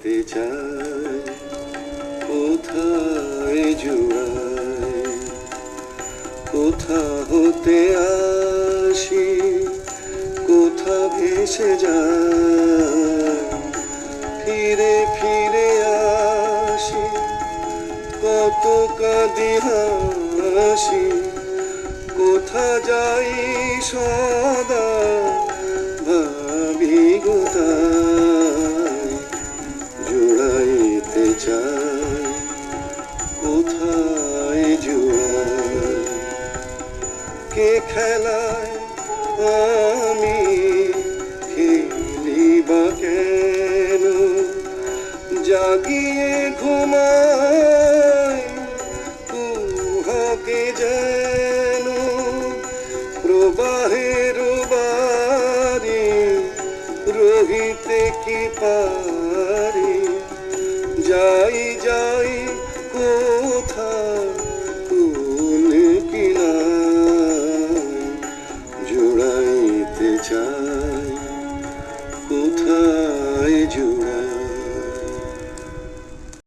জুড়াইতে চাই, কোথায় জুড়াই, কোথা হতে আসি, কোথা ভেসে যায়, ফিরে ফিরে আসি, কত কাঁদি হাসি, কোথা যাই সদা ভাবি গোতাই, জুড়াইতে চাই, কোথায় জুড়াই, কে খেলায় আমি খেলি বা কেন, জাগিয়ে ঘুমাই কুহকে যেন, প্রবাহের বাড়ি রহিতে কি পারি, যাই যাই কোথা কোন কিনায়, জুড়াইতে চাই, কোথায় জুড়াই।